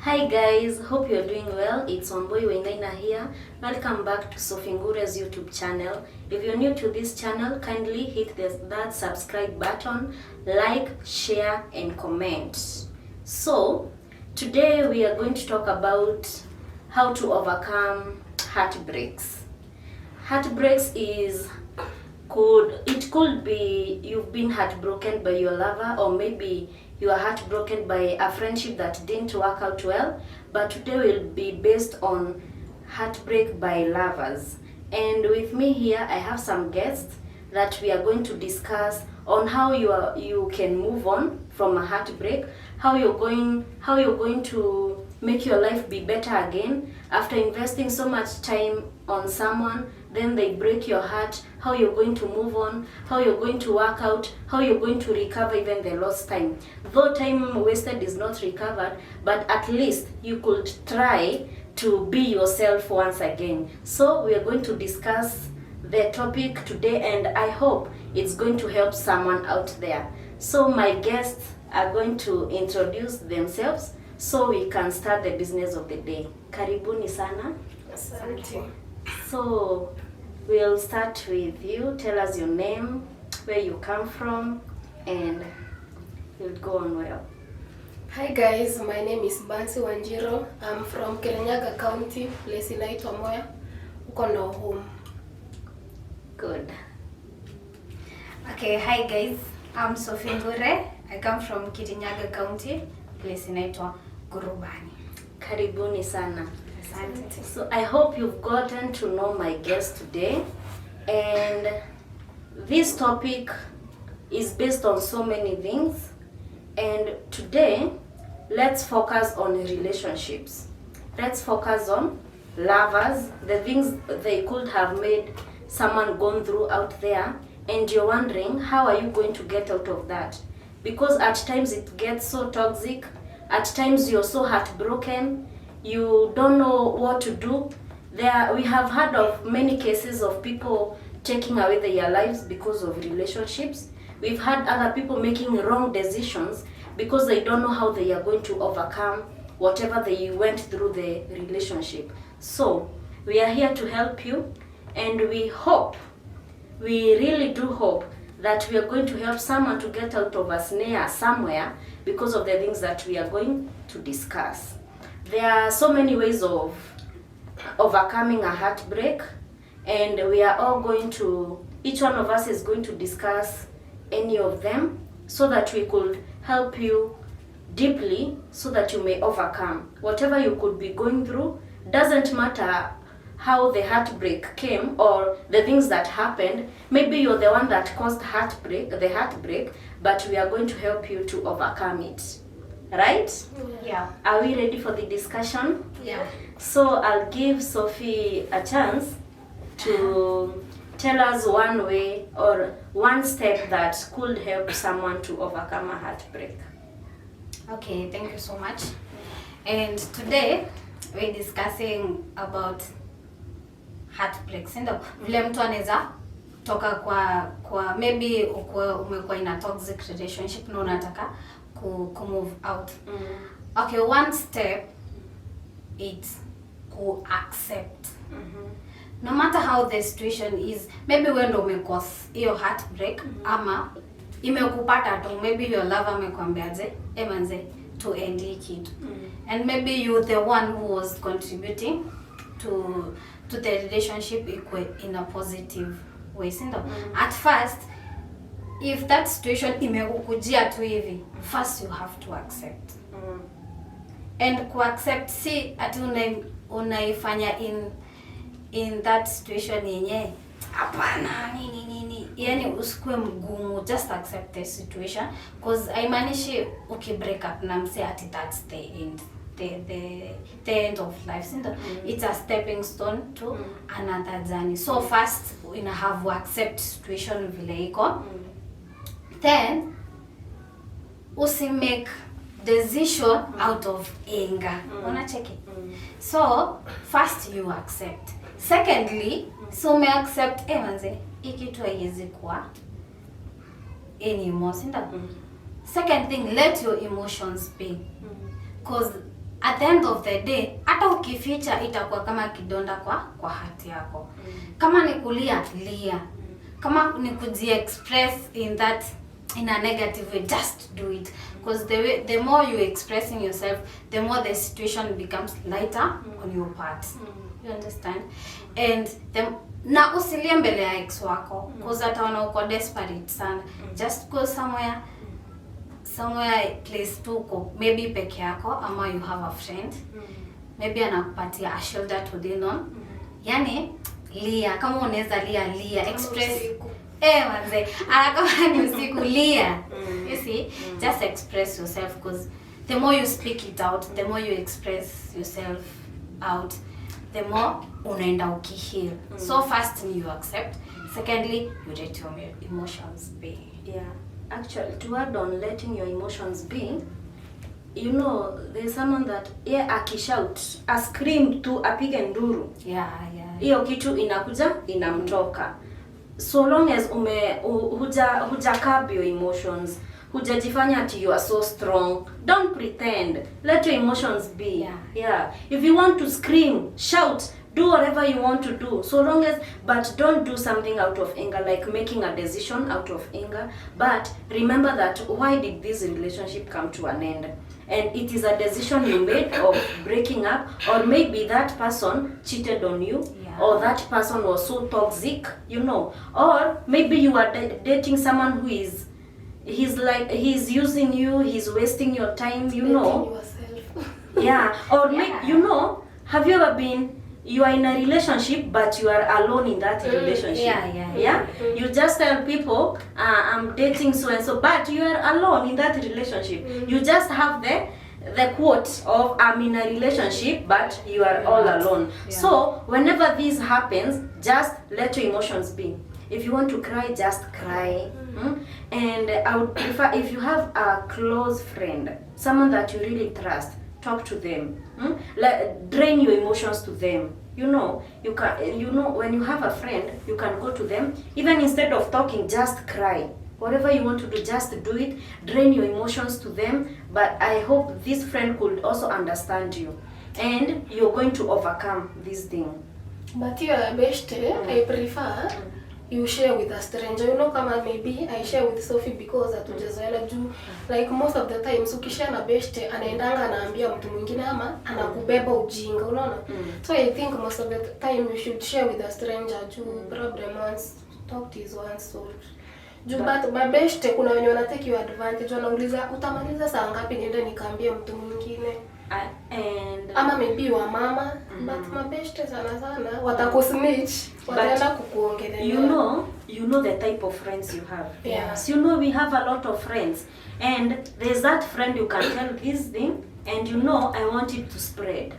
Hi guys, hope you're doing well. It's Omboy Wainaina here. Welcome back to Sofingure's YouTube channel. If you're new to this channel, kindly hit that subscribe button, like, share and comment. So, today we are going to talk about how to overcome heartbreaks. Heartbreaks could be you've been heartbroken by your lover, or maybe you are heartbroken by a friendship that didn't work out well. But today will be based on heartbreak by lovers. And with me here I have some guests that we are going to discuss on how you can move on from a heartbreak, how you're going to make your life be better again after investing so much time on someone, then they break your heart, how you're going to move on, how you're going to work out, how you're going to recover even the lost time. Though time wasted is not recovered, but at least you could try to be yourself once again. So we are going to discuss the topic today, and I hope it's going to help someone out there. So my guests are going to introduce themselves so we can start the business of the day. Karibuni sana. Asante. So we'll start with you. Tell us your name, where you come from, and you'll go on well. Hi guys, my name is Bansi Wanjiro. I'm from Kirinyaga County, place inaitwa Moya. Uko ndo home. Good. Okay, hi guys. I'm Sofingure. I come from Kirinyaga County, place inaitwa Gurubani. Karibuni sana. Asante. So I hope you've gotten to know my guest today, and this topic is based on so many things, and today let's focus on relationships. Let's focus on lovers, the things they could have made someone gone through out there, and you're wondering how are you going to get out of that, because at times it gets so toxic, at times you're so heartbroken, you don't know what to do. We have heard of many cases of people taking away their lives because of relationships. We've had other people making wrong decisions because they don't know how they are going to overcome whatever they went through the relationship. So we are here to help you, and we really do hope that we are going to help someone to get out of a snare somewhere because of the things that we are going to discuss. There are so many ways of overcoming a heartbreak, and we are all each one of us is going to discuss any of them so that we could help you deeply so that you may overcome whatever you could be going through. Doesn't matter how the heartbreak came or the things that happened. Maybe you're the one that caused the heartbreak, but we are going to help you to overcome it. Right? Yeah. Are we ready for the discussion? Yeah. So I'll give Sophie a chance to tell us one way or one step that could help someone to overcome a heartbreak. Okay, thank you so much. And today we're discussing about heartbreaks. Ndio vile mtu anaweza toka kwa maybe umekuwa in a toxic relationship na unataka ku move out. Okay, one step is to accept. No matter how the situation is, maybe when ndo umecause hiyo heartbreak, ama imekupata tu, maybe your lover amekwambiaje emanze to end it. And maybe you the one who was contributing to the relationship in a positive way. At first, if that situation imekukujia tu hivi, first you have to accept. And ku accept si ati unaifanya in that situation yenye hapana nini, yani usikue mgumu, just accept the situation, because haimaanishi break up na mse ati that's the end, the end of life. It's a stepping stone to another journey. So first you have to accept situation vile iko, then usi make decision out of anger. Unacheki? So first you accept. Secondly, so may accept manze hiki kitu haiwezi kuwa anymore. Second thing, let your emotions be. Because at the end of the day hata ukificha itakuwa kama kidonda kwa hati yako. Kama ni kulia, lia. Kama ni kuji-express in a negative way, just do it, because the more you expressing yourself, the more the situation becomes lighter on your part. You understand? And na usilie mbele ya ex wako, because ataona uko desperate sana. Just go somewhere place tuko, maybe peke yako ama you have a friend, maybe anakupatia a shoulder to lean on. Yani lia, kama unaweza lia express manze, kama ni usiku lia. You see, just express yourself, because the more you speak it out, the more you express yourself out, the more unaenda ukiheal. So first you accept, secondly you let your emotions be. Yeah, actually, to add on letting your emotions be, you know, there's someone that akishout, a scream tu, apige nduru. Yeah. Hiyo kitu inakuja inamtoka. So long as huja curb your emotions, hujajifanya ati you are so strong, don't pretend. Let your emotions be. Yeah. If you want to scream, shout, do whatever you want to do, so long as, but don't do something out of anger, like making a decision out of anger. But remember that why did this relationship come to an end? And it is a decision you made of breaking up, or maybe that person cheated on you, or that person was so toxic, you know, or maybe you are dating someone who he's using you, he's wasting your time, you know. Yeah, or maybe, you know, have you ever been, you are in a relationship but you are alone in that relationship? Yeah. You just tell people, I'm dating so and so, but you are alone in that relationship. You just have the quote of I'm in a relationship but you are all alone. So whenever this happens, just let your emotions be. If you want to cry, just cry. And I would prefer, if you have a close friend, someone that you really trust, talk to them. Drain your emotions to them. You know, when you have a friend, you can go to them. Even instead of talking, just cry. Whatever you want to do, just do it. Drain your emotions to them. But I hope this friend could also understand you, and you're going to overcome this thing. But your best, I prefer you share with a stranger. You know, kama maybe I share with Sophie because hatujazoeana juu, like most of the times ukishare na best anaendanga anaambia mtu mwingine ama anakubeba ujinga, unaona? So I think most of the time you should share with a stranger juu problem once talked is once solved. Juu but my best kuna wenye wana take you advantage, wanauliza utamaliza saa ngapi niende nikaambie mtu mwingine. And ama maybe wa mama, but mabeshte sana watakusnitch, wataenda kukuongelea. You know the type of friends you have. Yes. You know we have a lot of friends, and there's that friend you can tell this thing, and you know I want it to spread.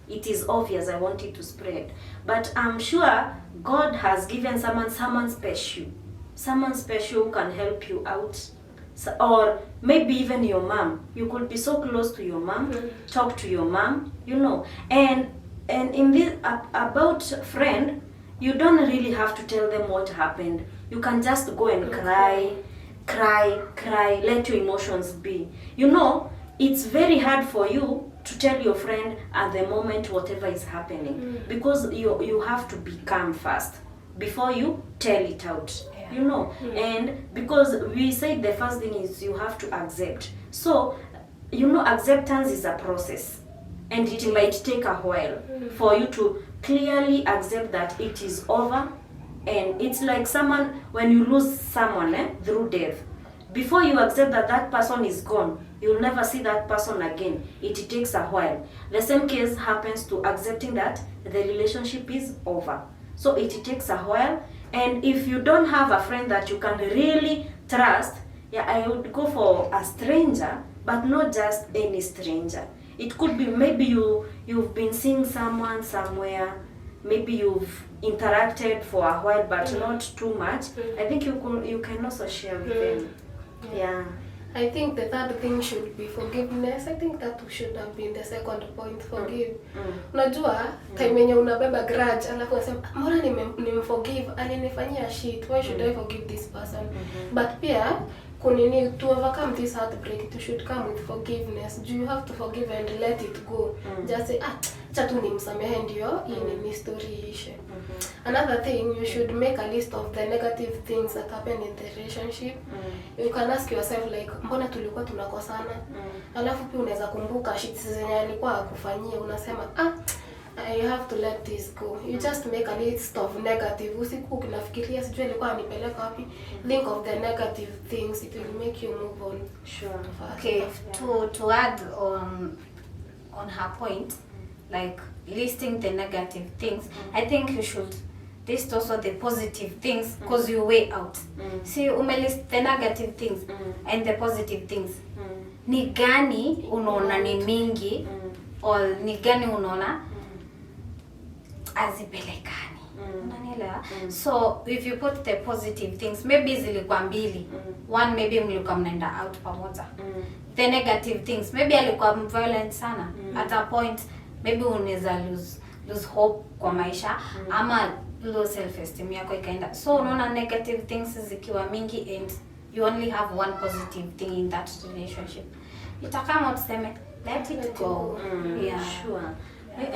It is obvious I want it to spread, but I'm sure God has given someone special who can help you out. So, or maybe even your mom. You could be so close to your mom. Talk to your mom, you know. And in this about friend, you don't really have to tell them what happened. You can just go and cry. Let your emotions be. You know, it's very hard for you to tell your friend at the moment whatever is happening, because you have to be calm first before you tell it out. You know, and because we said the first thing is you have to accept. So, you know, acceptance is a process, and it might take a while for you to clearly accept that it is over. And it's like someone, when you lose someone through death, before you accept that that person is gone, you'll never see that person again. It takes a while. The same case happens to accepting that the relationship is over. So it takes a while. And if you don't have a friend that you can really trust, I would go for a stranger, but not just any stranger. It could be maybe you've been seeing someone somewhere, maybe you've interacted for a while, but not too much. I think you can also share with them. Yeah. I think the third thing should be forgiveness. I think that should have been the second point, forgive. Unajua, time yenye unabeba grudge, alafu unasema, mbona nimforgive, alinifanyia shit, why should I forgive this person? But pia, kunini to overcome this heartbreak, it should come with forgiveness. You have to forgive and let it go. Just say acha tu nimsamehe ndio hii ni story ishe. Another thing, you should make a list of the negative things that happen in the relationship. You can ask yourself like, mbona tulikuwa tunakosana? Alafu pia unaweza kumbuka shit zenye alikuwa akufanyia, unasema I have to let this go. You just make a list of negative. Usiku unafikiria sijui alikuwa anipeleka wapi. Think of the negative things. It will make you move on. Sure. Okay. To add on her point, like listing the negative things, I think you should list also the positive things because you weigh out. See, umelist the negative things and the positive things. Ni gani unaona ni mingi or ni gani unaona azipelekani. Unanielewa? So if you put the positive things, maybe zilikuwa mbili. One, maybe mlikuwa mnaenda out pamoja. The negative things, maybe alikuwa violent sana. At a point maybe unaweza lose hope kwa maisha ama low self esteem yako ikaenda. So unaona negative things zikiwa mingi and you only have one positive thing in that relationship, itakama tuseme let it go. Yeah, sure.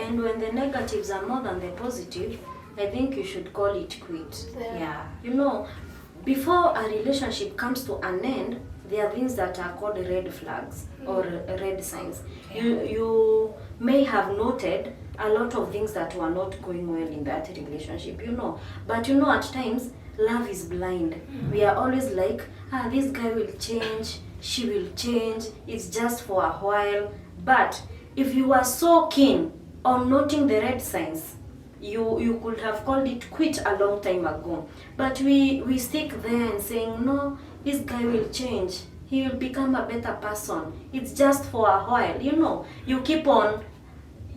And when the negatives are more than the positive, I think you should call it quit. Yeah. You know, before a relationship comes to an end, there are things that are called red flags or red signs. You may have noted a lot of things that were not going well in that relationship, you know. But you know, at times, love is blind. We are always like, this guy will change, she will change, it's just for a while. But if you are so keen on noting the red signs, you could have called it quit a long time ago. But we stick there and saying, no, this guy will change, he will become a better person, it's just for a while. You know, you keep on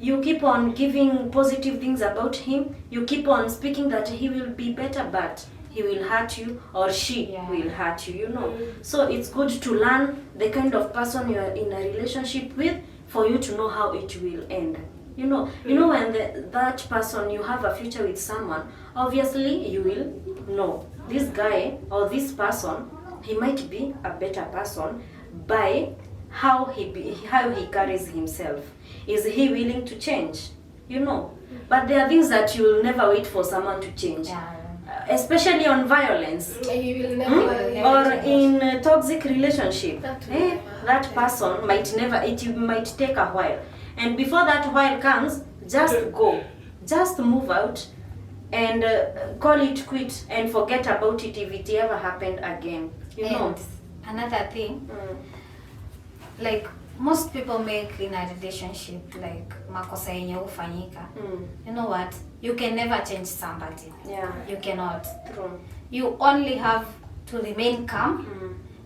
giving positive things about him, you keep on speaking that he will be better, but he will hurt you or she will hurt you, you know. So it's good to learn the kind of person you are in a relationship with for you to know how it will end. You know when that person, you have a future with someone, obviously you will know this guy or this person, he might be a better person by how he carries himself. Is he willing to change? You know. But there are things that you will never wait for someone to change. Especially on violence. He will never or in a toxic relationship. That person it might take a while. And before that while comes, just go. Just move out and call it quit and forget about it if it ever happened again. You know. Another thing, like most people make in a relationship, like makosa yenye hufanyika. You know what? You can never change somebody. Yeah. You cannot. True. You only have to remain calm.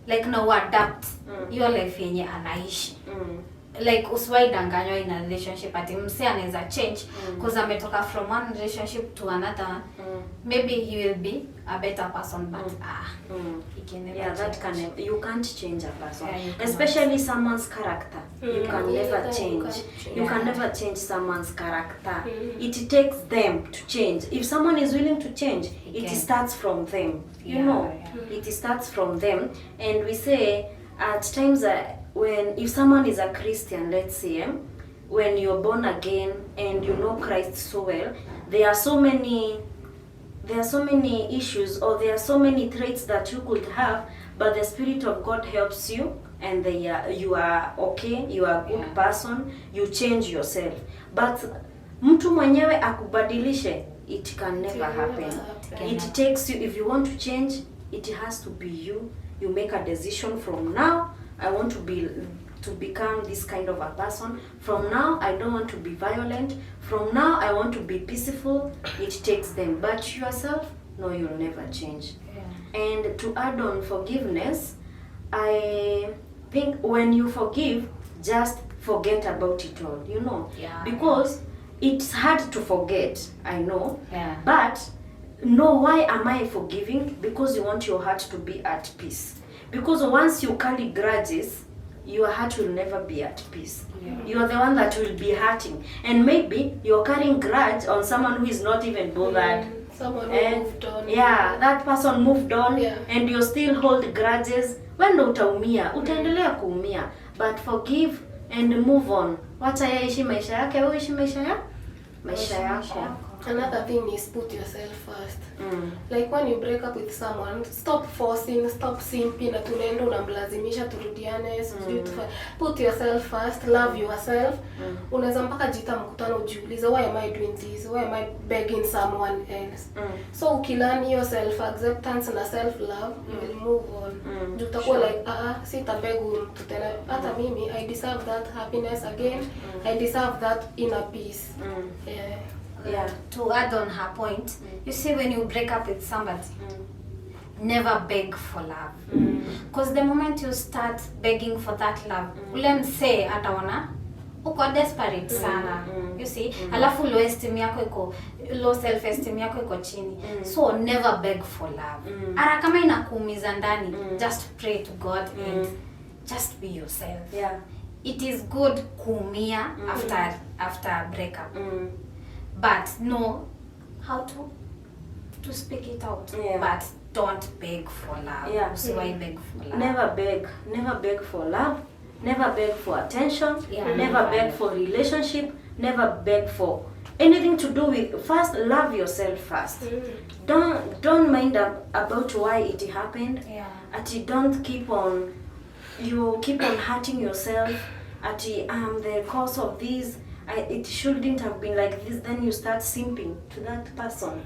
Like no adapt your life yenye anaishi. Like usiwahi danganywa in a relationship ati mse anaweza change because ametoka from one relationship to another one. Maybe he will be a better person, but he can never change. You can't change a person, especially someone's character. You can never change. You can never change someone's character. It takes them to change. If someone is willing to change, it starts from them. You know, it starts from them. And we say at times if someone is a Christian, let's say, when you're born again and you know Christ so well, there are so many issues or there are so many traits that you could have, but the Spirit of God helps you and you are okay, you are a good person, you change yourself. But mtu mwenyewe akubadilishe, it can never happen. It takes you, if you want to change, it has to be you. You make a decision from now, I want to become this kind of a person. From now, I don't want to be violent. From now, I want to be peaceful. It takes them. But yourself, no, you'll never change. And to add on forgiveness, I think when you forgive, just forget about it all, you know. Because it's hard to forget, I know. But no, why am I forgiving? Because you want your heart to be at peace. Because once you carry grudges, your heart will never be at peace. You are the one that will be hurting. And maybe you're carrying grudge on someone who is not even bothered. Someone who moved on. That person moved on and you still hold grudges. wewe ndo utaumia, utaendelea kuumia, but forgive and move on. Wacha yeye ishi maisha yake, wewe ishi maisha yako. Another thing is put yourself first. Like when you break up with someone, stop forcing, stop simping na tunaenda unamlazimisha turudiane. Put yourself first, love yourself. Unaweza mpaka jita mkutano ujiulize, why am I doing this? Why am I begging someone else? So ukilearn your self acceptance na self love, you will move on. Utakuwa like sitabegu mtu tena. Hata mimi, I deserve that happiness again. I deserve that inner peace. Yeah. To add on her point, you see, when you break up with somebody, never beg for love. Because the moment you start begging for that love, ule msee ataona uko desperate sana. You see, alafu low self esteem yako iko chini. So never beg for love. Ara kama inakuumiza ndani, just pray to God and just be yourself. Yeah. It is good kuumia after breakup. But know how to speak it out. Yeah. But don't beg for love. Yeah. So why beg for love? Never beg for love, never beg for attention, Yeah. never beg for relationship, never beg for anything to do with. First, love yourself first. Don't mind about why it happened. Yeah. Don't keep on hurting yourself at the cause of this. It shouldn't have been like this. Then you start simping to that person.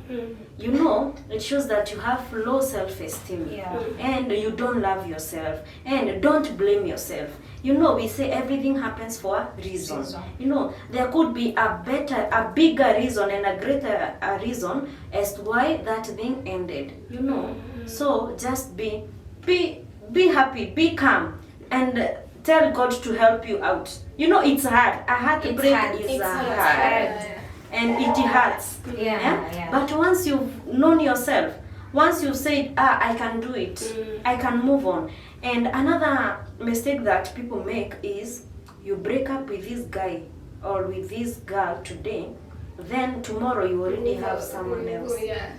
You know, it shows that you have low self-esteem. Yeah. And you don't love yourself, and don't blame yourself. You know, we say everything happens for a reason. You know, there could be a bigger reason and a greater reason as to why that thing ended. You know, so just be happy, be calm, and tell God to help you out. You know, it's hard. A heartbreak is hard. And it hurts. Yeah. But once you've known yourself, once you said, I can do it, I can move on. And another mistake that people make is you break up with this guy or with this girl today, then tomorrow you already have someone else.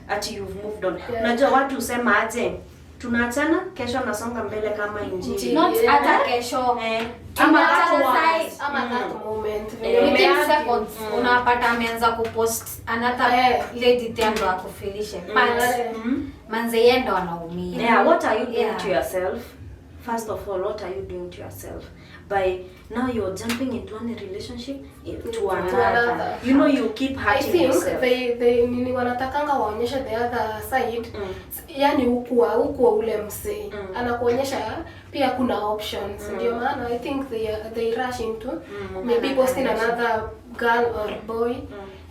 Ati you've moved on. Unajua watu husema aje, tunaachana kesho nasonga mbele kama injili. Not hata kesho. Ama that moment. Within seconds unapata ameanza kupost another lady tendo akufilishe. But manze yendo anaumia. Yeah, what are you doing to yourself? First of all, what are you doing to yourself? By now you're jumping into one relationship to another. You know, you keep hurting yourself. I think they wanatakanga waonyesha the other side. Yani hukuwa ule msee. Anakuonyesha pia kuna options. Ndio maana I think they rush into maybe posting another girl or boy.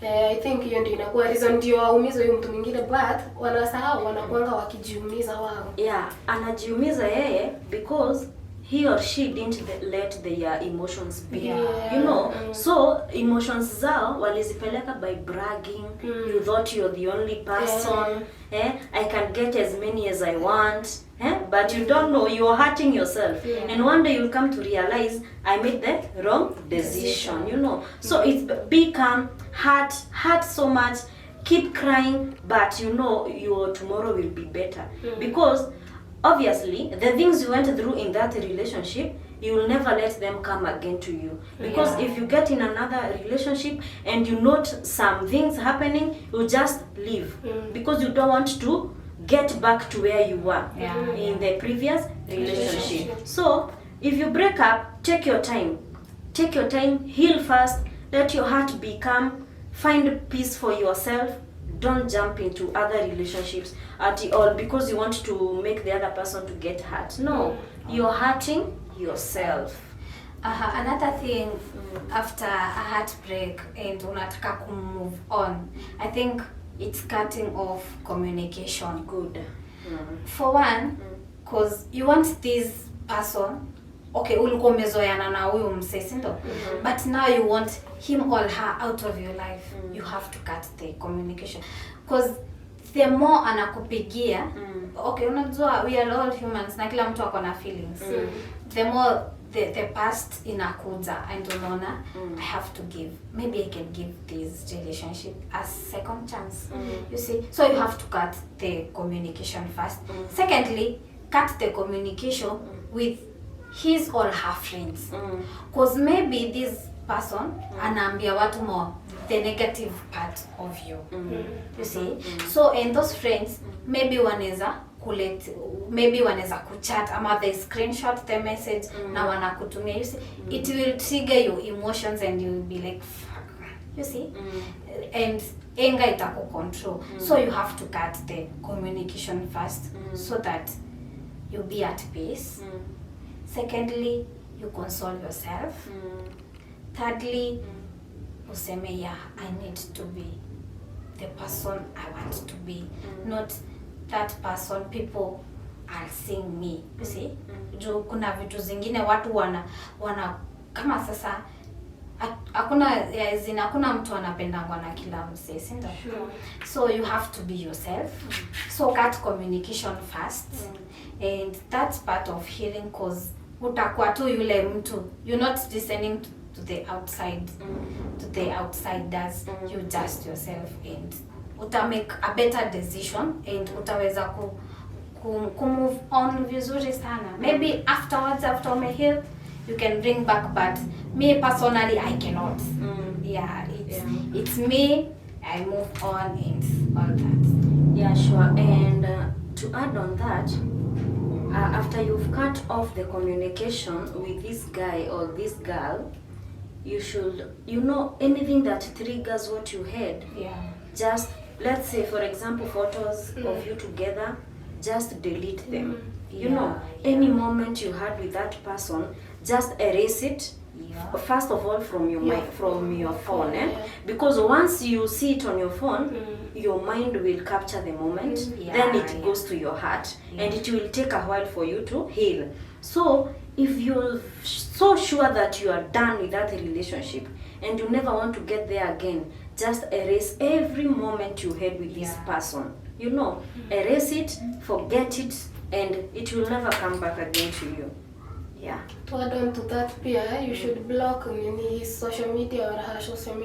I think hiyo ndio inakuwa reason ndio waumize huyo mtu mwingine, but wanasahau wanakuanga wakijiumiza wao. Yeah, anajiumiza yeye because he or she didn't let their emotions be. You know, so emotions zao walizipeleka by bragging. You thought you're the only person. I can get as many as I want. But you don't know, you're hurting yourself. And one day you'll come to realize, I made the wrong decision, you know. So it's be calm, hurt so much, keep crying, but you know your tomorrow will be better. Because obviously, the things you went through in that relationship, you will never let them come again to you. Because if you get in another relationship and you note some things happening, you just leave. Because you don't want to get back to where you were in the previous relationship. So, if you break up, take your time. Take your time, heal first, let your heart be calm, find peace for yourself. Don't jump into other relationships at all because you want to make the other person to get hurt. No, you're hurting yourself. Another thing after a heartbreak and unataka to move on, I think it's cutting off communication. Good. For one, because you want this person, okay, ulikuwa umezoeana na huyu msee, sindo? But now you want him or her out of your life. You have to cut the communication. Because the more anakupigia, okay, unajua we are all humans na kila mtu ako na feelings. The more the past inakuja and unaona, I have to give. Maybe I can give this relationship a second chance. You see? So you have to cut the communication first. Secondly, cut the communication with his or her friends. Because maybe this person anaambia watu more the negative part of you. You see? So and those friends maybe wanaweza kuchat ama they screenshot the message na wanakutumia. You see? It will trigger your emotions and you will be like fuck. You see? And anger itaku control. So you have to cut the communication first so that you be at peace. Secondly, you console yourself. Thirdly, useme yeah, I need to be the person I want to be, not that person people are seeing me. You see? Juu kuna vitu zingine watu wana kama sasa hakuna mtu anapendangwa na kila msee, si ndio? So you have to be yourself. So cut communication first. And that's part of healing, cause utakuwa tu yule mtu, you're not listening to the outside to the outsiders. You just yourself and uta make a better decision and utaweza ku move on vizuri sana. Maybe afterwards, after ume heal, you can bring back, but me personally I cannot. It's me, I move on and all that. Yeah, sure. And to add on that, after you've cut off the communication with this guy or this girl, you should, anything that triggers what you had, just, let's say for example, photos of you together, just delete them. Any moment you had with that person, just erase it. First of all, from your mind, from your phone, because once you see it on your phone, your mind will capture the moment, then it goes to your heart, and it will take a while for you to heal. So if you're so sure that you are done with that relationship and you never want to get there again, just erase every moment you had with this person. Erase it, forget it, and it will never come back again to you. To add on to that, Pia, you should block his social media or her social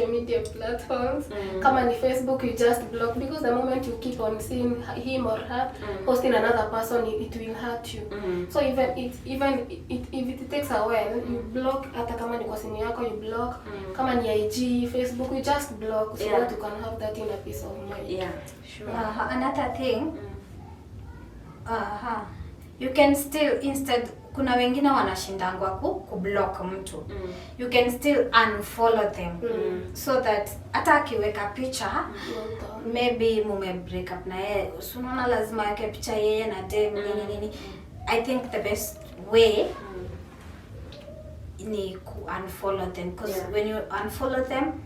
media platforms. Kama ni Facebook, you just block, because the moment you keep on seeing him or her posting another person, it will hurt you. So even if it takes a while, you block. Hata kama ni kwa simu yako, you block. Kama ni IG, Facebook, you just block so that you can have that inner peace of mind. Yeah, sure. Another thing, you can still, instead, kuna wengine wanashindangwa kublock mtu. You can still unfollow them so that hata akiweka picha maybe mume break up na yeye, unaona lazima yake picha yeye na dem nini. I think the best way ni ku unfollow them, because when you unfollow them,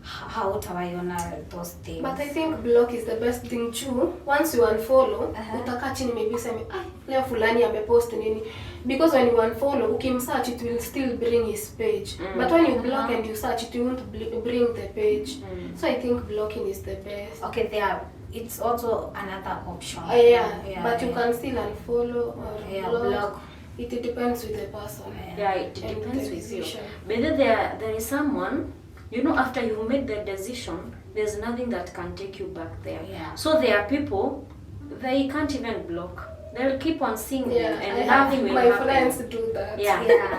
how utawaiona those things. But I think block is the best thing too. Once you unfollow, utakaa chini maybe useme, leo fulani amepost nini. Because when you unfollow, ukimsearch, it will still bring his page. But when you block and you search, it won't bring the page. So I think blocking is the best. Okay, it's also another option. But you can still unfollow or block. It depends with the person. It depends with you. But then there is someone, after you've made the decision, there's nothing that can take you back there. So there are people, they can't even block. They'll keep on seeing them and nothing will happen. My friends do that.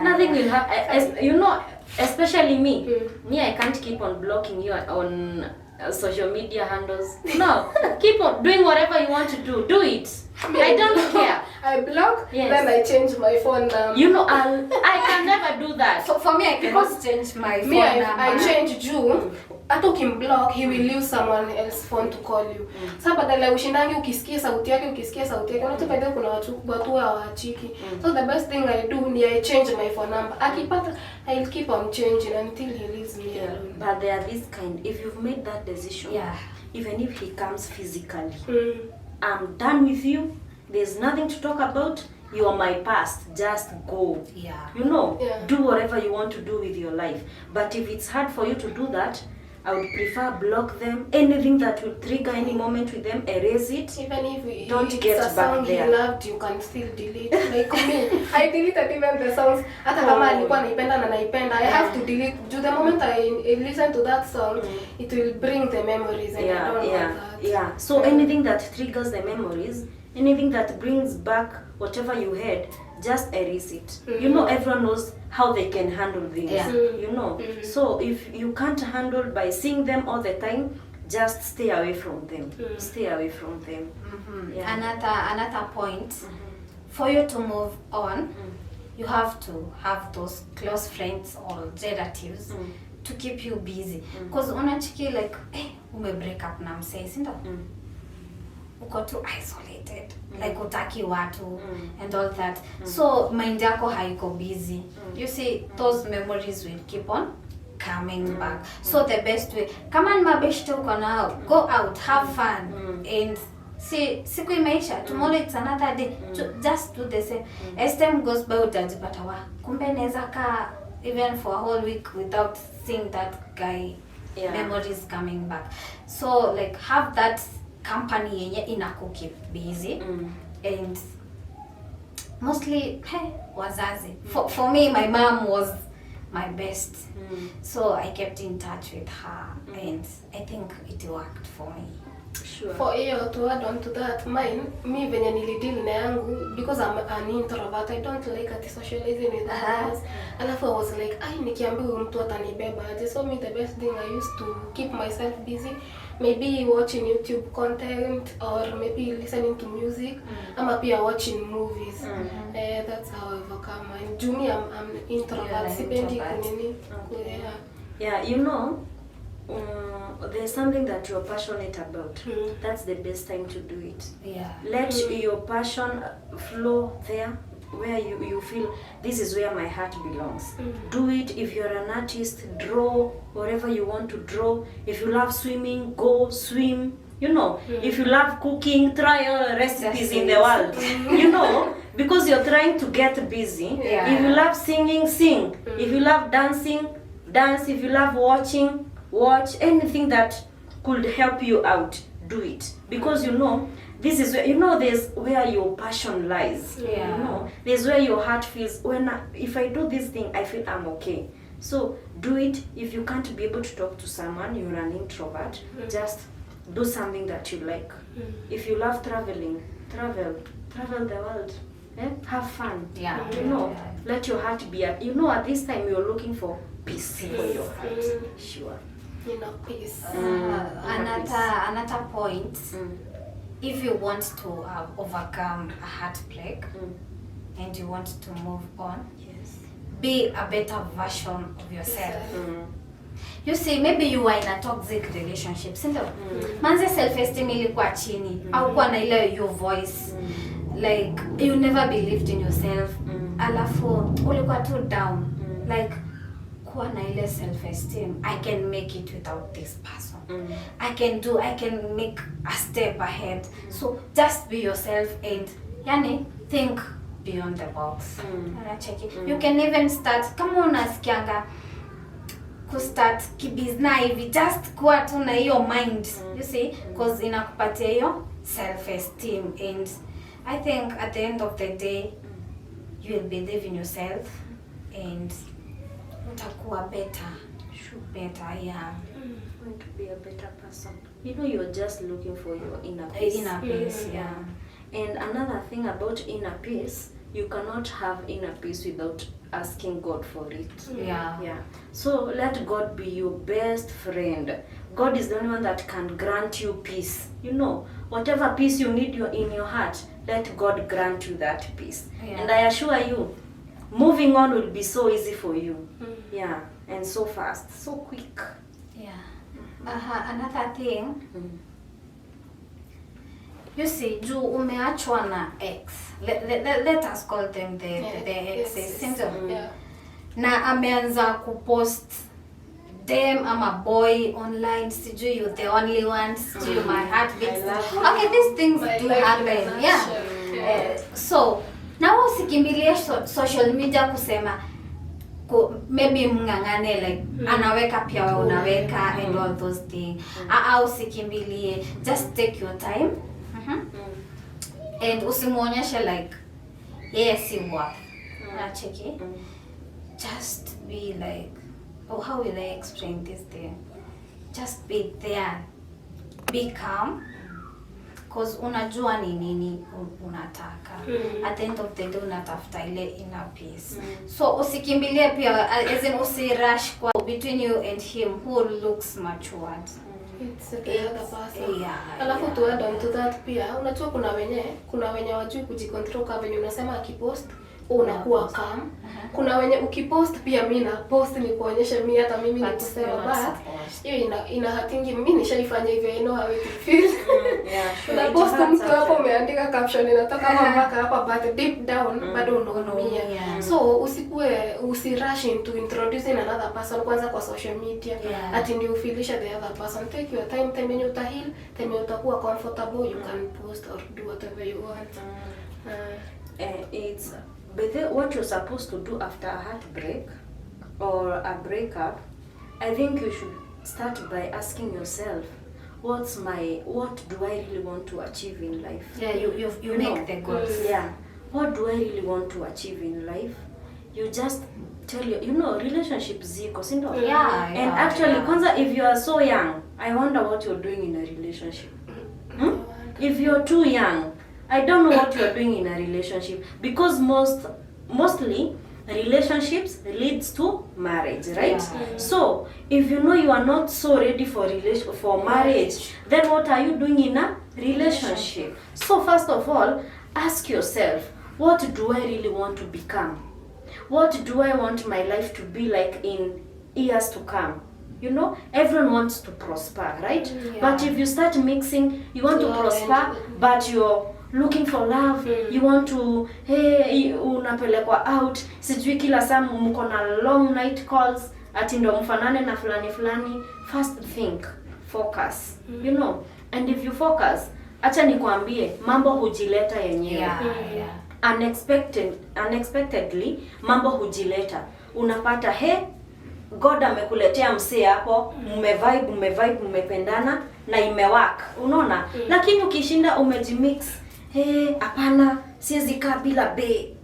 Nothing will happen. Especially me. Me, I can't keep on blocking you on social media handles. No, keep on doing whatever you want to do. Do it. I don't care. I block, then I change my phone number. I can never do that. So for me, I cannot change my phone number. I change June. Hata ukiblock, he will use someone else's phone to call you. Sasa badala ushindangi ukisikia sauti yake, unataka kuna watu hawaachiki. So the best thing I do ni I change my phone number. Akipata, I'll keep on changing until he leaves me alone. But they are this kind. If you've made that decision, even if he comes physically, I'm done with you. There's nothing to talk about. You are my past. Just go. Do whatever you want to do with your life. But if it's hard for you to do that, I would prefer block them. Anything that will trigger any moment with them, erase it. Even if don't get it's a back song there. He loved, you can still delete. Like me, I deleted even the songs. Hata kama alikuwa naipenda na naipenda, I have to delete. The moment I listen to that song, it will bring the memories, and I don't want that. So anything that triggers the memories, anything that brings back whatever you had, just erase it. You know, everyone knows how they can handle things. Yeah. You know, so if you can't handle by seeing them all the time, just stay away from them. Stay away from them. Yeah. Another point, for you to move on, you have to have those close friends or relatives to keep you busy. Because unachiki like, ume break up na msee, si ndio? Uko too isolated, like utaki watu and all that. So mind yako haiko busy. You see, those memories will keep on coming back. So the best way, kama ni mabeshte uko nao, go out, have fun, and see, siku imeisha, tomorrow it's another day. Just do the same. As time goes by, utajipata wa kumbe naweza kaa even for a whole week without seeing that guy. Memories coming back. So like have that company yenye inakukeep busy. And mostly wazazi. For me, my mom was my best. So I kept in touch with her, and I think it worked for me. Sure. For hiyo to add on to that, me venye nilideal na yangu, because I'm an introvert, I don't like socializing with others. Alafu I was like, nikiambia huyu mtu atanibeba aje. So me, the best thing I used to keep myself busy, maybe watching YouTube content, or maybe listening to music, ama pia watching movies. That's how I overcome. And Jumi, I'm introvert. Sipendi kunini. Yeah, you know, there's something that you're passionate about. That's the best time to do it. Yeah. Let your passion flow there, where you feel this is where my heart belongs. Do it. If you're an artist, draw whatever you want to draw. If you love swimming, go swim. You know, if you love cooking, try all the recipes in the world. You know, because you're trying to get busy. Yeah. If you love singing, sing. If you love dancing, dance. If you love watching, watch. Anything that could help you out, do it. Because you know, this is where, you know, there's where your passion lies. Yeah. You know, there's where your heart feels, if I do this thing, I feel I'm okay. So do it. If you can't be able to talk to someone, you're an introvert, just do something that you like. If you love traveling, travel the world. Have fun. Yeah. You know, let your heart be at, you know, at this time you're looking for peace for your heart. Sure. You know, peace. Another point, if you want to overcome a heartbreak and you want to move on, be a better version of yourself. You see, maybe you are in a toxic relationship, si ndio? Manze self-esteem ilikuwa chini, au kwa na ile your voice, like you never believed in yourself, alafu ulikuwa too down, like kuwa na ile self-esteem, I can make it without this person. I can make a step ahead. So just be yourself and yani think beyond the box. You can even start, kama unasikianga kustart kibizna hivi, just kuwa tu na hiyo mind, you see, because inakupatia hiyo self-esteem. And I think at the end of the day, you will believe in yourself and utakuwa better. Better, yeah. Going to be a better person. You know, you're just looking for your inner peace. Inner peace, yeah. And another thing about inner peace, you cannot have inner peace without asking God for it. Yeah. So let God be your best friend. God is the only one that can grant you peace. You know, whatever peace you need in your heart, let God grant you that peace. Yeah. And I assure you, moving on will be so easy for you. Yeah, and so fast, so quick. Yeah. Another thing, you see, juu umeachwa na ex. Let us call them the exes. Yeah. Na ameanza kupost them ama boy online, sijui you the only one, sijui my heart beats. Okay, these things do happen. Yeah. So, na usikimbilie social media kusema maybe mngangane, like anaweka pia wewe unaweka and all those things. Au usikimbilie, just take your time. And usimuonyeshe like yes you work. Nacheki. Just be like, how will I explain this thing? Just be there. Be calm. cause unajua ni nini unataka. At the end of the day unatafuta ile inner peace. So usikimbilie pia, as in usirush kwa between you and him who looks matured. It's the other person. Yeah. Alafu to add on to that pia, unajua kuna wenye wajui kujicontrol kama venye unasema akipost unakuwa calm. Kuna wenye ukipost pia mimi na post ni kuonyesha mimi hata mimi ni kusema but hiyo ina hatingi mimi nishaifanya hivyo, I know how it feels. Na post mtu hapo umeandika caption inatoka kama mpaka hapa but deep down bado unaumia. So usirush into introducing another person kwanza kwa social media ati ndio ufilisha the other person. Take your time when you heal, time utakuwa comfortable, you can post or do whatever you want. It's what you're supposed to do after a heartbreak or a breakup. I think you should start by asking yourself, what do I really want to achieve in life? Yeah, you make the goals. Yeah, what do I really want to achieve in life? You just tell relationships ziko, sindo? Yeah. And actually, kwanza, if you are so young, I wonder what you're doing in a relationship. If you're too young, I don't know what you're doing in a relationship, because mostly relationships leads to marriage, right? So if you know you are not so ready for marriage, then what are you doing in a relationship? So first of all, ask yourself, what do I really want to become? What do I want my life to be like in years to come? Everyone wants to prosper, right? But if you start mixing, you want to prosper, but you're looking for love, you want to, unapelekwa out, sijui kila saa mko na long night calls, ati ndo mfanane na fulani. First think, focus, and if you focus, acha nikwambie, mambo hujileta yenyewe. Unexpectedly, mambo hujileta. Unapata, God amekuletea msee hapo, mmependana na imework, unaona? Lakini ukishinda umejimix, hapana, siwezi kaa bila bae.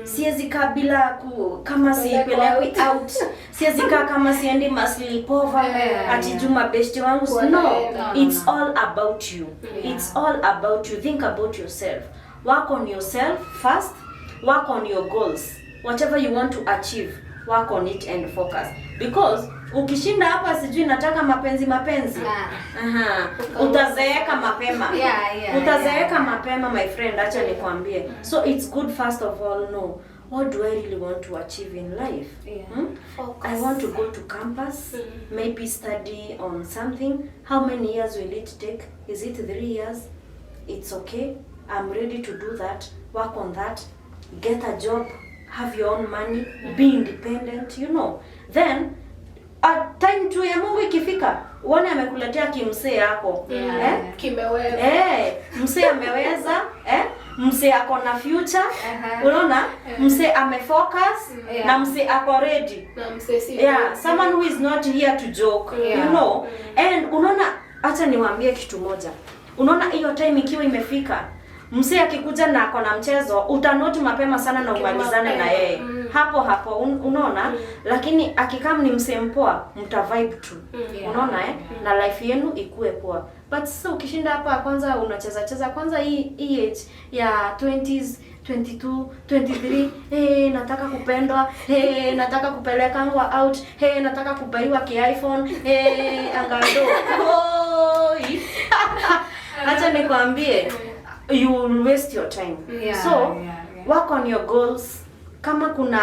Siwezi kaa bila kama sipelekwi out. Siwezi kaa kama siendi maslipover ati juma besti wangu. No, it's all about you. It's all about you. Think about yourself. Work on yourself first. Work on your goals. Whatever you want to achieve, work on it and focus. Because ukishinda hapa sijui nataka mapenzi. Utazeeka mapema. Utazeeka mapema, my friend, acha nikwambie. So it's good first of all know, what do I really want to achieve in life? I want to go to campus, maybe study on something. How many years will it take? Is it 3 years? It's okay. I'm ready to do that. Work on that. Get a job. Have your own money. Be independent, Then time tu ya Mungu ikifika, uone amekuletea kimsee hapo. Kimeweza. Msee ameweza, msee ako na future. Unaona? Msee amefocus na msee ako ready. Na msee si. Someone who is not here to joke, And unaona, acha niwaambie kitu moja. Unaona hiyo time ikiwa imefika, msee akikuja na ako na mchezo, utanoti mapema sana na umalizane na yeye. Hapo unaona? Lakini akikam ni msee mpoa, mta vibe tu. Unaona na life yenu ikue poa. But sasa ukishinda hapa kwanza unacheza kwanza hii age ya 20s, 22, 23, nataka kupendwa, nataka kupeleka ngwa out, nataka kupaiwa ki-iPhone, angado. Acha nikwambie, you will waste your time. Work on your goals. Kama kuna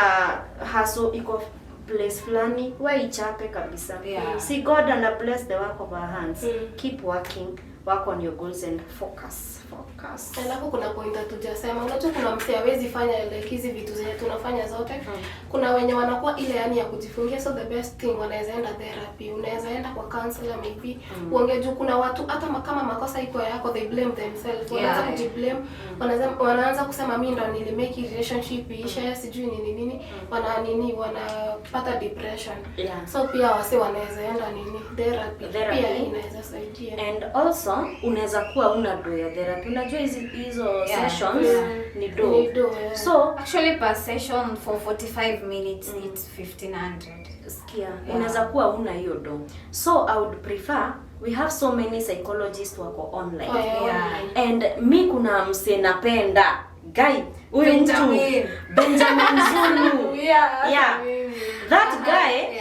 haso iko place fulani, wewe ichape kabisa. See, God and bless the work of our hands. Keep working. Work on your goals and focus. Alafu kuna point hatujasema. Unajua kuna mtu hawezi fanya like hizi vitu zenye tunafanya zote. Kuna wenye wanakuwa ile ya kujifungia, so the best thing wanaweza enda therapy. Unaweza enda kwa counselor maybe. Uongee juu kuna watu hata kama makosa iko yako, they blame themselves. Wanaanza kujiblame. Wanaanza kusema mimi ndo nilimake relationship isha, sijui nini. Wanapata depression. So pia wase wanaweza enda therapy. Pia inaweza saidia. And also unaweza kuwa una do ya therapy. Unajua hizo sessions ni do. So actually per session for 45 minutes it's 1500. Unaweza kuwa una hiyo do. So I would prefer we have so many psychologists wako online. Yeah. And mi kuna mse napenda guy huyu mtu Benjamin Zulu. Yeah. That guy,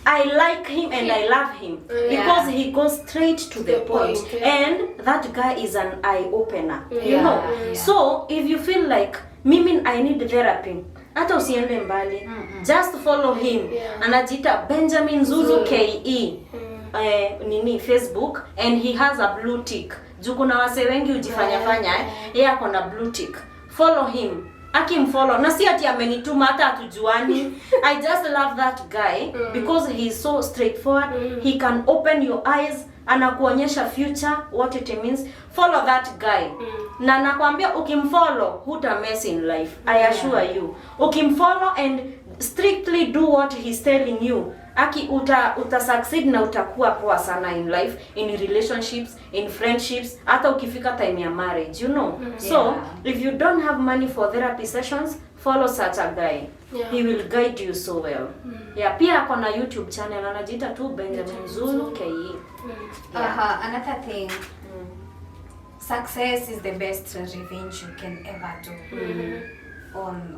I like him and I love him because he goes straight to the point. And that guy is an eye opener. You know. So if you feel like mimi I need therapy, hata usiende mbali, just follow him. Anajiita Benjamin Zulu KE. Nini Facebook, and he has a blue tick. Juu kuna wase wengi ujifanya yeye ako na blue tick. Follow him. Akimfollow na si ati amenituma hata hatujuani. I just love that guy because he's so straightforward. He can open your eyes, anakuonyesha future, what it means. Follow that guy. Na nakwambia ukimfollow huta mess in life. I assure you. Ukimfollow and strictly do what he's telling you, uta succeed na utakuwa poa sana in life, in relationships, in friendships, hata ukifika time ya marriage, you know. So if you don't have money for therapy sessions, follow such a guy. He will guide you so well. Pia ako na YouTube channel anajiita tu Benjamin Zulu KE. Another thing, success is the best revenge you can ever do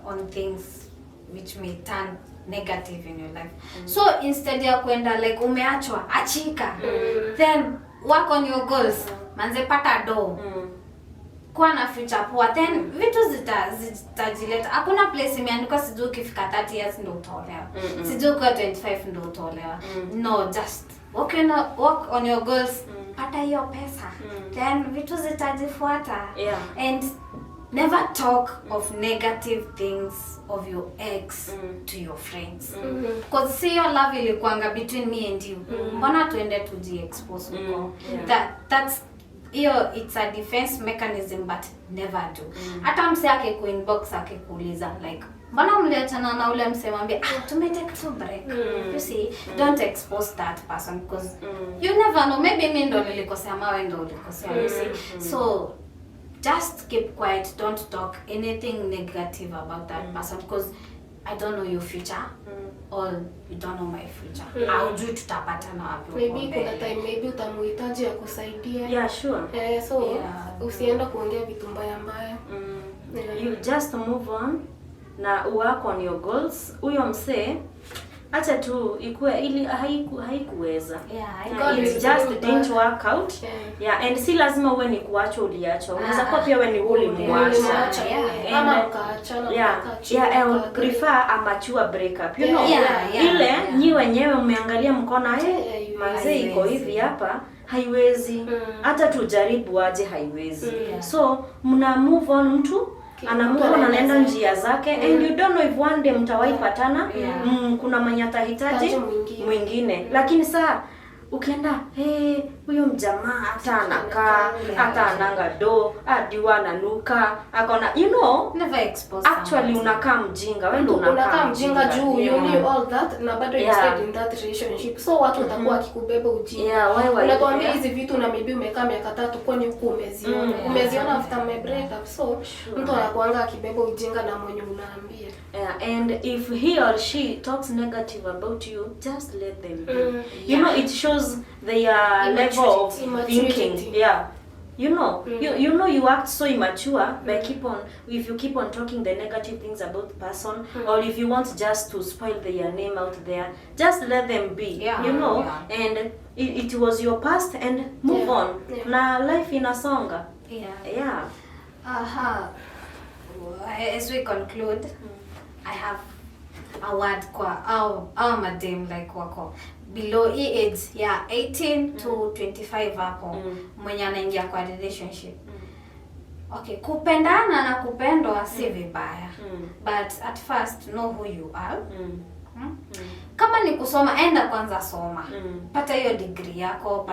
on things which may turn negative in your life. So instead ya kwenda like umeachwa, achika. Then work on your goals. Manze pata do. Kuwa na future poa. Then vitu zitajileta. Hakuna place imeandikwa sijui ukifika 30 years ndio utaolewa. Sijui kwa 25 ndio utaolewa. No, just work on your goals. Pata hiyo pesa. Then vitu zitajifuata. And never talk of negative things of your ex to your friends. Because see your love ilikuanga between me and you. Mbona tuende tuji-expose huko? That's it's a defense mechanism, but never do. Hata mse yake ku-inbox akikuuliza like mbona mliachana na ule mse mwambie tumetake to break. You see, don't expose that person because you never know, maybe mimi ndo nilikosea ama wewe ndo ulikosea. You see, so just keep quiet, don't talk anything negative about that person because I don't know your future or you don't know my future. Haujui tutapatana wapi. Maybe kuna time maybe utamuhitaji akusaidia. Yeah, sure. So usienda kuongea vitu mbaya. You just move on na work on your goals. Huyo mse acha tu ikue ili haikuweza. It just didn't work out. And si lazima uwe ni kuachwa uliachwa. Unaweza kuwa pia wewe ni ulimwacha. Ama ukaachana I prefer a mature breakup. You know, ile nyi wenyewe umeangalia mkona manze iko hivi hapa haiwezi. Hata tujaribu aje haiwezi. So mna move on, mtu anamuona anaenda njia zake and you don't know if one day mtawahi patana. Kuna manyata hitaji mwingine. Lakini saa ukienda huyo mjamaa hata anakaa hata ananga do hadi wananuka akona, you know, never expose actually unakaa mjinga. Wewe ndio unakaa mjinga juu you knew all that na bado you stayed in that relationship. So watu watakuwa akikubeba ujinga. Unakwambia hizi vitu na maybe umekaa miaka 3 kwani huko umeziona after my breakup. So mtu anakuanga akibeba ujinga na mwenye unaambia. And if he or she talks negative about you, just let them be. You know, it shows their level of thinking. You know, you know you act so immature by if you keep on talking the negative things about the person, or if you want just to spoil their name out there, just let them be. You know, and it was your past and move on. Na life inasonga. As we conclude, I have a word kwa our madam like wako below age 18 to 25 hapo mwenye anaingia kwa relationship. Okay, kupendana na kupendwa si vibaya. But at first know who you are. Kama ni kusoma, enda kwanza soma. Pata hiyo degree yako,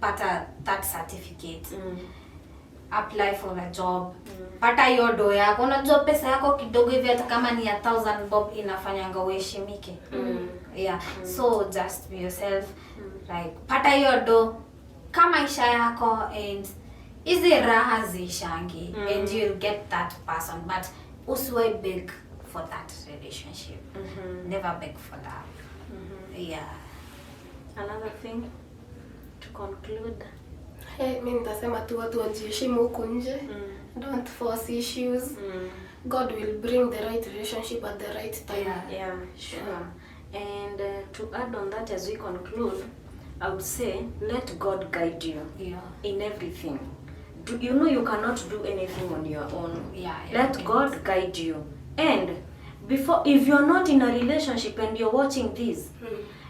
pata that certificate. Apply for a job. Pata hiyo do yako. Unajua pesa yako kidogo hivi hata kama ni 1000 bob inafanyanga uheshimike. So just be yourself. Like pata hiyo do kama maisha yako and hizi raha zishangi and you'll get that person, but usiwahi beg for that relationship. Never beg for love. Another thing, to conclude? Hey, mimi nitasema tu watu wajiheshimu huku nje. Don't force issues. God will bring the right relationship at the right time. Yeah, sure. And to add on that as we conclude, I would say let God guide you in everything. You know you cannot do anything on your own. Let God guide you. And if you're not in a relationship and you're watching this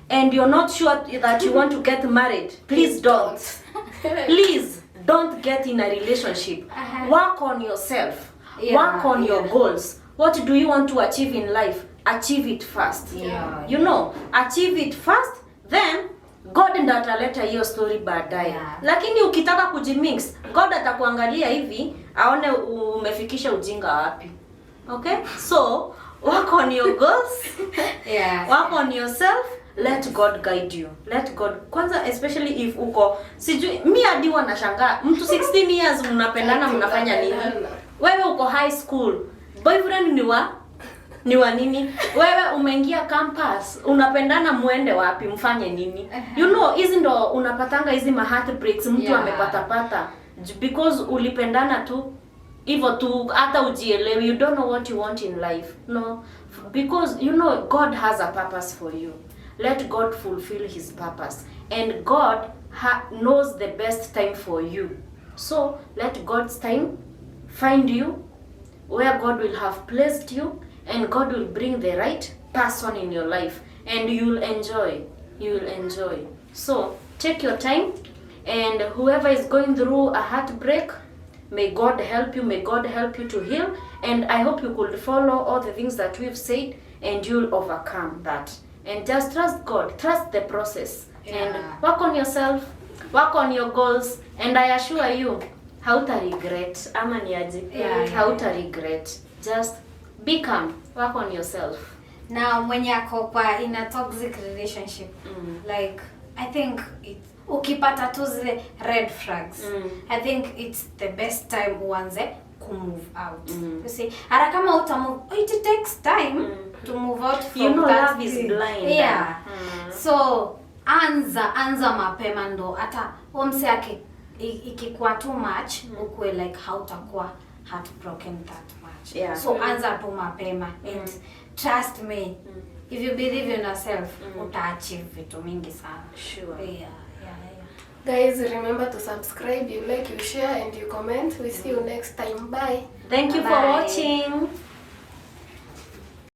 and you're not sure that you want to get married, please don't. Please don't get in a relationship. Work on yourself. Work on your goals. What do you want to achieve in life? Achieve it first. You know, achieve it first, then God ndo ataleta hiyo story baadaye. Lakini ukitaka kujimix, God atakuangalia hivi aone umefikisha ujinga wapi. Okay? So, work on your goals. Work on yourself. Let God guide you. Let God. Kwanza especially if uko sijui mimi hadi wanashangaa mtu 16 years mnapendana mnafanya nini? Wewe uko high school. Boyfriend ni wa nini? Wewe umeingia campus, unapendana muende wapi, mfanye nini? You know, hizi ndo unapatanga hizi heartbreaks mtu amepata because ulipendana tu hivyo tu hata ujielewi, you don't know what you want in life. No, because you know God has a purpose for you. Let God fulfill his purpose, and God knows the best time for you. So let God's time find you where God will have placed you, and God will bring the right person in your life, and you'll enjoy. You'll enjoy. So take your time, and whoever is going through a heartbreak, may God help you. May God help you to heal, and I hope you could follow all the things that we've said, and you'll overcome that. And just trust God. Trust the process, and work on yourself. Work on your goals, and I assure you, hauta regret. Ama niaje? Hauta regret. Just be calm. Work on yourself. Now, when you're in a toxic relationship, like I think ukipata tu zile red flags, I think it's the best time uanze to move out. You see, hata kama utamove, it takes time to move out from you know, that. Love is blind. So anza mapema ndo hata omse ikikuwa too much ukwe like hautakuwa heartbroken that much. So anza tu mapema and trust me, if you believe in yourself utaachieve vitu mingi sana. Sure. Guys, remember to subscribe, you like, you share, and you comment. We see you next time. Bye. Thank you for watching.